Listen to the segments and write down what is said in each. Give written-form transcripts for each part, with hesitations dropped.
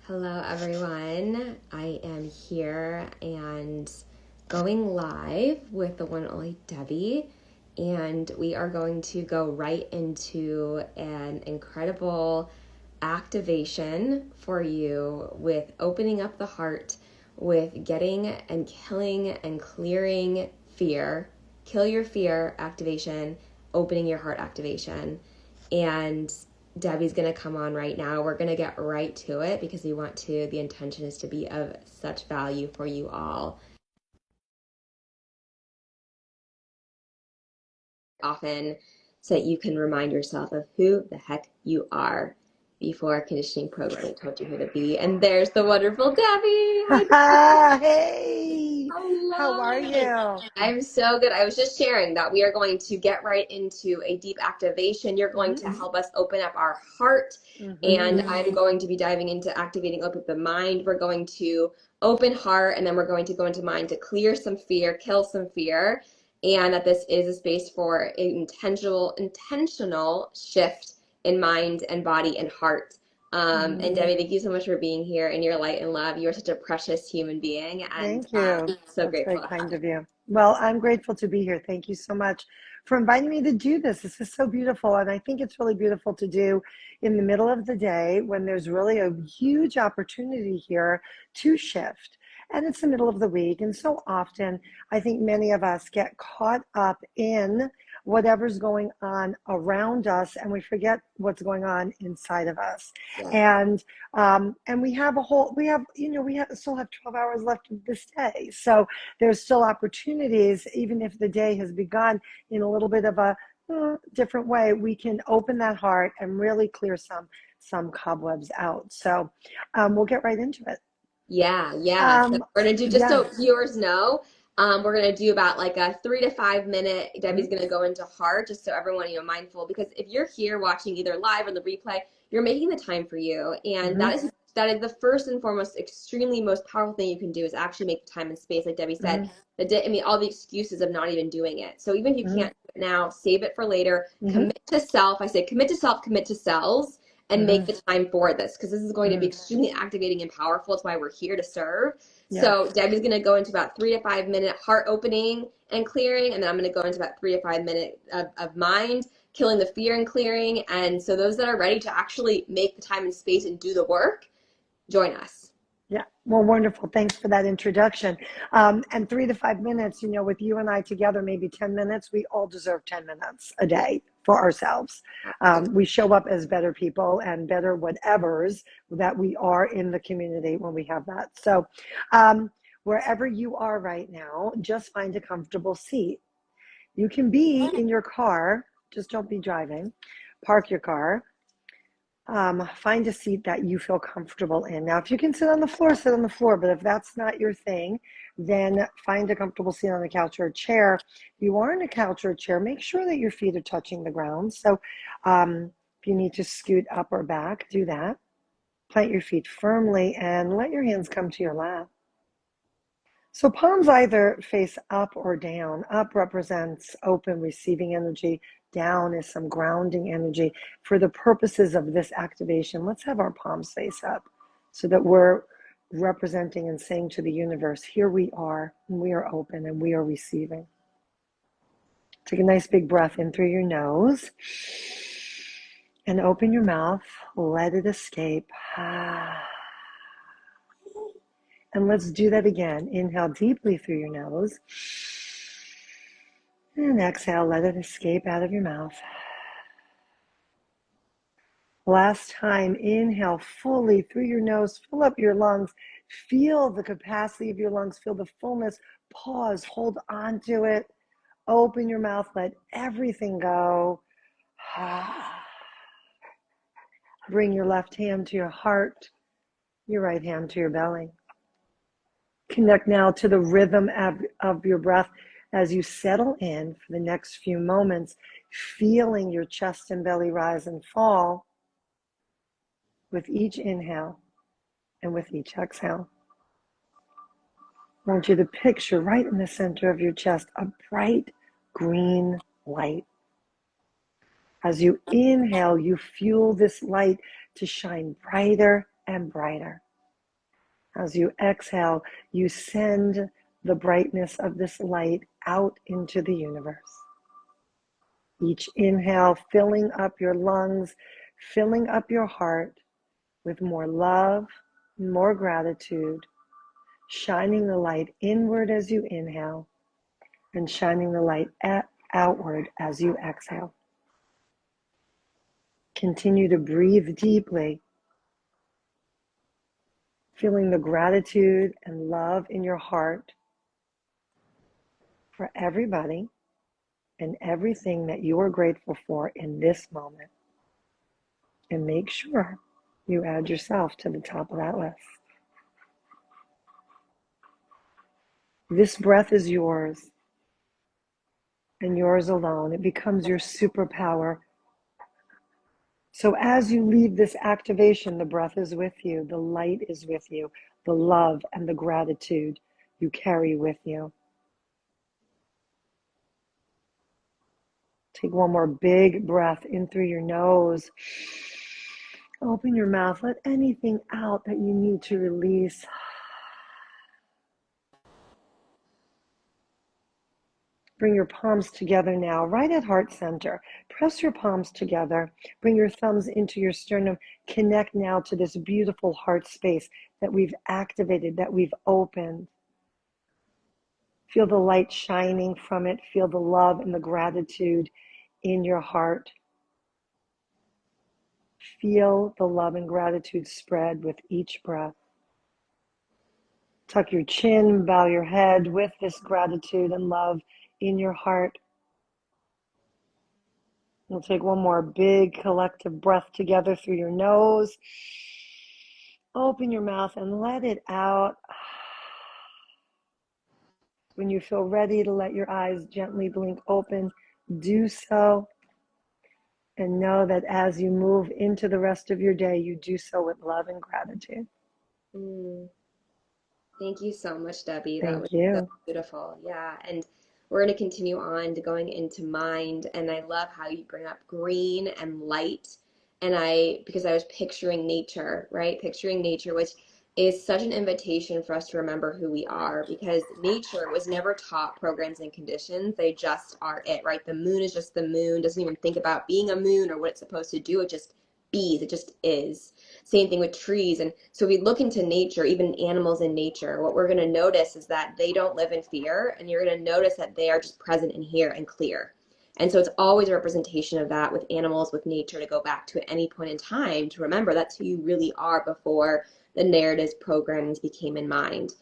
Hello, everyone. I am here and going live with the one and only Debbie, and we are going to go right into an incredible activation for you with opening up the heart, with getting and killing and clearing fear, kill your fear activation, opening your heart activation. And Debbie's going to come on right now. We're going to get right to it because the intention is to be of such value for you all. Often, so that you can remind yourself of who the heck you are before conditioning programming told you who to be. And there's the wonderful Debbie. Hi, Hey, how are hello. you? I'm so good. I was just sharing that we are going to get right into a deep activation. You're going to help us open up our heart, and I'm going to be diving into activating open the mind. We're going to open heart, and then we're going to go into mind to clear some fear, kill some fear, and that this is a space for intentional shift in mind and body and heart. And Debbie, thank you so much for being here in your light and love. You are such a precious human being, and Thank you. so That's grateful very to have kind you. of you. Well, I'm grateful to be here. Thank you so much for inviting me to do this. This is so beautiful. And I think it's really beautiful to do in the middle of the day when there's really a huge opportunity here to shift. And it's the middle of the week. And so often, I think many of us get caught up in whatever's going on around us and we forget what's going on inside of us. Yeah. And we have still have 12 hours left of this day. So there's still opportunities, even if the day has begun in a little bit of a different way, we can open that heart and really clear some cobwebs out. So we'll get right into it. Yeah. So Um, we're gonna do, just yeah. so viewers know, we're gonna do about like a 3 to 5 minute. Debbie's Mhm. gonna go into heart, just so everyone, mindful, because if you're here watching either live or the replay, you're making the time for you, and Mhm. that is the first and foremost, extremely most powerful thing you can do is actually make the time and space, like Debbie said. Mhm. All the excuses of not even doing it. So even if you Mhm. can't do it now, save it for later. Mhm. Commit to self. I say commit to self, commit to selves, and make Mhm. the time for this, because this is going to be Mhm. extremely activating and powerful. It's why we're here to serve. Yeah. So Debbie's going to go into about 3 to 5 minute heart opening and clearing, and then I'm going to go into about 3 to 5 minutes of mind, killing the fear and clearing. And so those that are ready to actually make the time and space and do the work, join us. Yeah, well, wonderful. Thanks for that introduction. And 3 to 5 minutes, with you and I together, maybe 10 minutes, we all deserve 10 minutes a day for ourselves. We show up as better people and better whatevers that we are in the community when we have that. So wherever you are right now, just find a comfortable seat. You can be in your car, just don't be driving. Park your car. Find a seat that you feel comfortable in. Now, if you can sit on the floor, sit on the floor. But if that's not your thing, then find a comfortable seat on a couch or a chair. If you are in a couch or a chair, make sure that your feet are touching the ground. So if you need to scoot up or back, do that. Plant your feet firmly and let your hands come to your lap. So palms either face up or down. Up represents open, receiving energy. Down is some grounding energy. For the purposes of this activation, let's have our palms face up so that we're representing and saying to the universe, here we are, and we are open, and we are receiving. Take a nice big breath in through your nose and open your mouth. Let it escape. And let's do that again. Inhale deeply through your nose. And exhale, let it escape out of your mouth. Last time, inhale fully through your nose. Fill up your lungs. Feel the capacity of your lungs. Feel the fullness. Pause. Hold on to it. Open your mouth. Let everything go. Bring your left hand to your heart. Your right hand to your belly. Connect now to the rhythm of your breath as you settle in for the next few moments, feeling your chest and belly rise and fall with each inhale and with each exhale. I want you to picture right in the center of your chest a bright green light. As you inhale, you fuel this light to shine brighter and brighter. As you exhale, you send the brightness of this light out into the universe. Each inhale filling up your lungs, filling up your heart with more love, more gratitude, shining the light inward as you inhale and shining the light outward as you exhale. Continue to breathe deeply, feeling the gratitude and love in your heart for everybody and everything that you are grateful for in this moment. And make sure you add yourself to the top of that list. This breath is yours and yours alone. It becomes your superpower. So as you leave this activation, the breath is with you, the light is with you, the love and the gratitude you carry with you. Take one more big breath in through your nose. Open your mouth. Let anything out that you need to release. Bring your palms together now, right at heart center. Press your palms together. Bring your thumbs into your sternum. Connect now to this beautiful heart space that we've activated, that we've opened. Feel the light shining from it. Feel the love and the gratitude in your heart. Feel the love and gratitude spread with each breath. Tuck your chin, bow your head with this gratitude and love in your heart. We'll take one more big collective breath together through your nose. Open your mouth and let it out. When you feel ready to let your eyes gently blink open, do so. And know that as you move into the rest of your day, you do so with love and gratitude. Thank you so much, Debbie. That was Thank so you. beautiful. Yeah. And we're going to continue on to going into mind. And I love how you bring up green and light. And because I was picturing nature, right? Picturing nature, which is such an invitation for us to remember who we are, because nature was never taught programs and conditions. They just are it, right? The moon is just the moon, doesn't even think about being a moon or what it's supposed to do. It just bees, it just is. Same thing with trees. And so we look into nature, even animals in nature, what we're going to notice is that they don't live in fear, and you're going to notice that they are just present in here and clear. And so it's always a representation of that with animals, with nature, to go back to at any point in time to remember that's who you really are before the narratives, programs became in mind.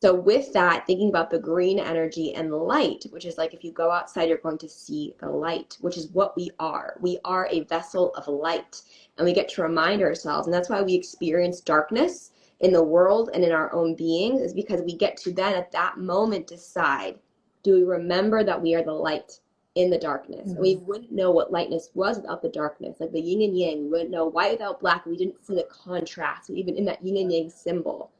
So with that, thinking about the green energy and light, which is like if you go outside, you're going to see the light, which is what we are. We are a vessel of light, and we get to remind ourselves, and that's why we experience darkness in the world and in our own beings, is because we get to then at that moment decide, do we remember that we are the light in the darkness? And we wouldn't know what lightness was without the darkness, like the yin and yang. We wouldn't know white without black. We didn't see the contrast, even in that yin and yang symbol.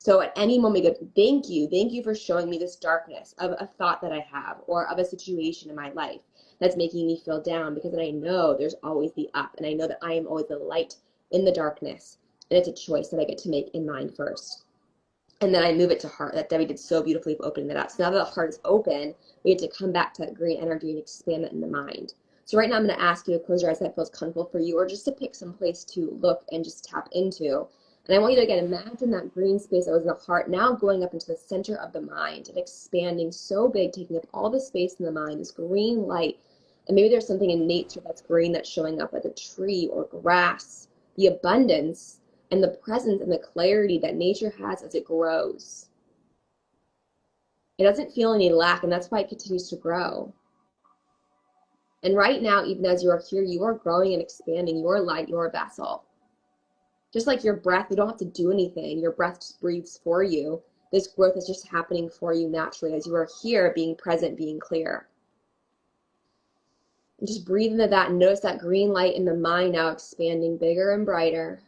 So at any moment, we go, thank you for showing me this darkness of a thought that I have or of a situation in my life that's making me feel down, because then I know there's always the up, and I know that I am always the light in the darkness, and it's a choice that I get to make in mind first. And then I move it to heart, that Debbie did so beautifully of opening that up. So now that the heart is open, we get to come back to that green energy and expand that in the mind. So right now I'm going to ask you to close your eyes if that feels comfortable for you, or just to pick some place to look and just tap into. And I want you to, again, imagine that green space that was in the heart now going up into the center of the mind and expanding so big, taking up all the space in the mind, this green light. And maybe there's something in nature that's green that's showing up, like a tree or grass, the abundance and the presence and the clarity that nature has as it grows. It doesn't feel any lack, and that's why it continues to grow. And right now, even as you are here, you are growing and expanding your light, your vessel. Just like your breath, you don't have to do anything. Your breath just breathes for you. This growth is just happening for you naturally as you are here, being present, being clear. And just breathe into that and notice that green light in the mind now expanding bigger and brighter.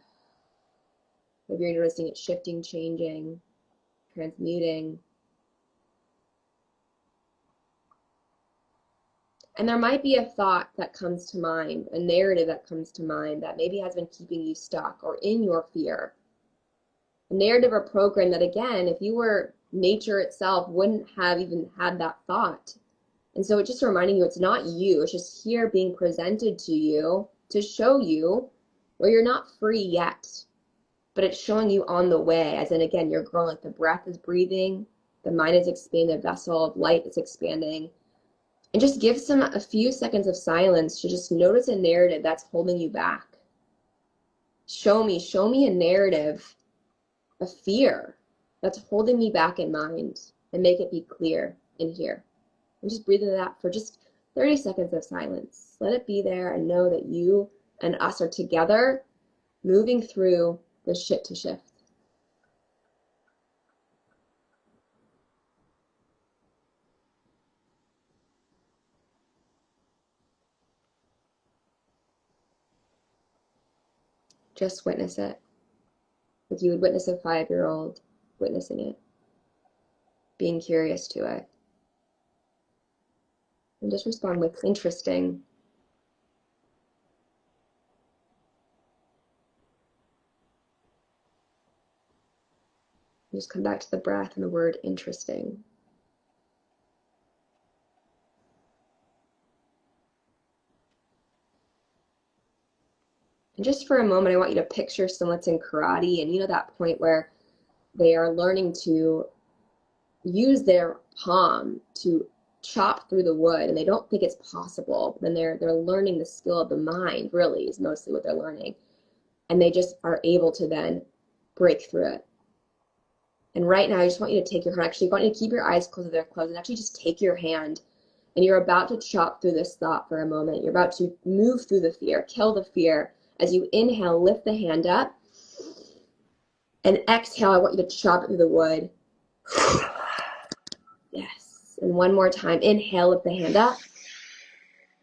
Maybe you're noticing it shifting, changing, transmuting. And there might be a thought that comes to mind, a narrative that comes to mind that maybe has been keeping you stuck or in your fear. a narrative or program that, again, if you were nature itself, wouldn't have even had that thought. And so it's just reminding you it's not you. It's just here being presented to you to show you where you're not free yet. But it's showing you on the way, as in, again, you're growing. Like the breath is breathing, the mind is expanding, the vessel of light is expanding. And just give a few seconds of silence to just notice a narrative that's holding you back. Show me a narrative of fear that's holding me back in mind, and make it be clear in here. And just breathe into that for just 30 seconds of silence. Let it be there and know that you and us are together moving through the shit to shift. Just witness it. Like you would witness a 5-year-old witnessing it, being curious to it. And just respond with interesting. Just come back to the breath and the word interesting. And just for a moment, I want you to picture someone that's in karate, and you know that point where they are learning to use their palm to chop through the wood, and they don't think it's possible. Then they're learning the skill of the mind, really, is mostly what they're learning. And they just are able to then break through it. And right now, I just want you to take your hand. Actually, I want you to keep your eyes closed if they're closed, and actually just take your hand. And you're about to chop through this thought for a moment. You're about to move through the fear, kill the fear. As you inhale, lift the hand up. And exhale, I want you to chop it through the wood. Yes. And one more time. Inhale, lift the hand up.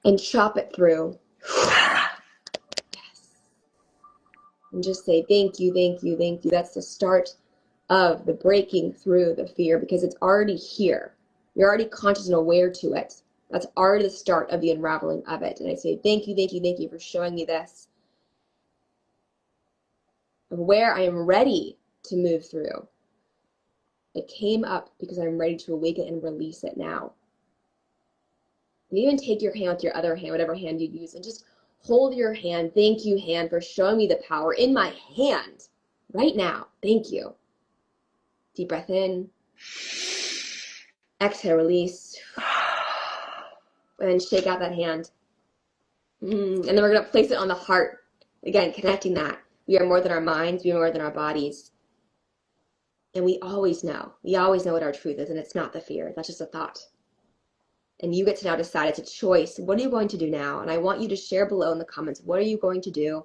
And chop it through. Yes. And just say, thank you, thank you, thank you. That's the start of the breaking through the fear, because it's already here. You're already conscious and aware to it. That's already the start of the unraveling of it. And I say, thank you, thank you, thank you for showing me this. Of where I am ready to move through. It came up because I'm ready to awaken and release it now. And even take your hand with your other hand, whatever hand you use, and just hold your hand. Thank you, hand, for showing me the power in my hand right now. Thank you. Deep breath in. Exhale, release. And then shake out that hand. And then we're going to place it on the heart. Again, connecting that. We are more than our minds. We are more than our bodies. And we always know. We always know what our truth is, and it's not the fear. That's just a thought. And you get to now decide. It's a choice. What are you going to do now? And I want you to share below in the comments, what are you going to do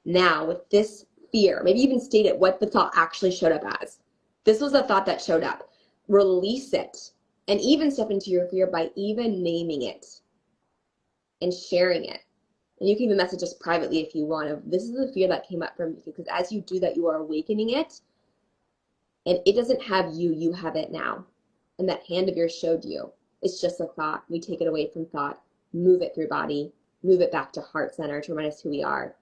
now with this fear? Maybe even state it, what the thought actually showed up as. This was a thought that showed up. Release it. And even step into your fear by even naming it and sharing it. And you can even message us privately if you want. This is the fear that came up from you, because as you do that, you are awakening it. And it doesn't have you, you have it now. And that hand of yours showed you. It's just a thought. We take it away from thought, move it through body, move it back to heart center to remind us who we are.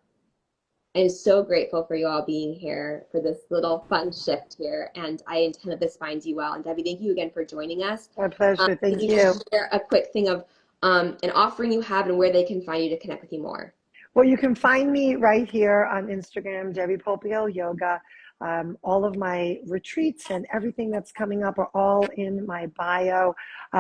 I'm so grateful for you all being here for this little fun shift here. And I intend that this finds you well. And Debbie, thank you again for joining us. My pleasure. Thank you. Share a quick thing of an offering you have and where they can find you to connect with you more. Well, you can find me right here on Instagram, Debbie Popiel Yoga. All of my retreats and everything that's coming up are all in my bio.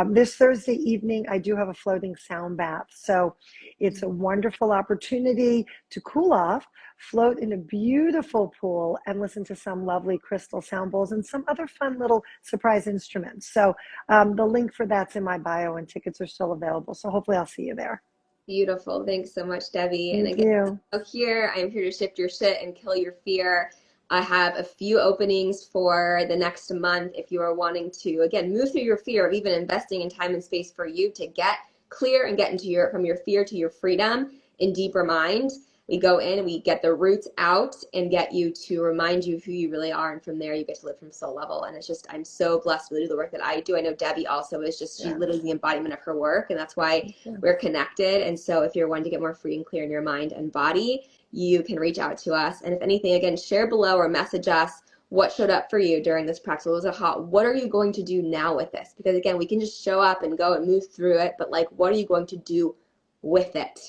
This Thursday evening, I do have a floating sound bath. So it's a wonderful opportunity to cool off, float in a beautiful pool, and listen to some lovely crystal sound bowls and some other fun little surprise instruments. So the link for that's in my bio, and tickets are still available. So hopefully I'll see you there. Beautiful. Thanks so much, Debbie. Thank and again, you. I'm here to shift your shit and kill your fear. I have a few openings for the next month if you are wanting to, again, move through your fear of even investing in time and space for you to get clear and get into from your fear to your freedom in deeper mind. We go in and we get the roots out and get you to remind you of who you really are. And from there, you get to live from soul level. And it's just, I'm so blessed to do the work that I do. I know Debbie also is just, she's literally the embodiment of her work. And that's why we're connected. And so if you're wanting to get more free and clear in your mind and body, you can reach out to us. And if anything, again, share below or message us what showed up for you during this practice? What was a hot? What are you going to do now with this? Because again, we can just show up and go and move through it, but like, what are you going to do with it?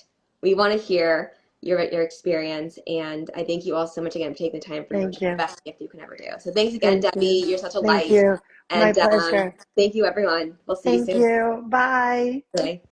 We want to hear your experience, and I thank you all so much again for taking the time for the Thank you. best gift you can ever do. So thanks again, Thank Debbie. you. You're such a Thank light, you. My and pleasure. thank you, everyone. We'll see you Thank soon. you. Bye. Bye.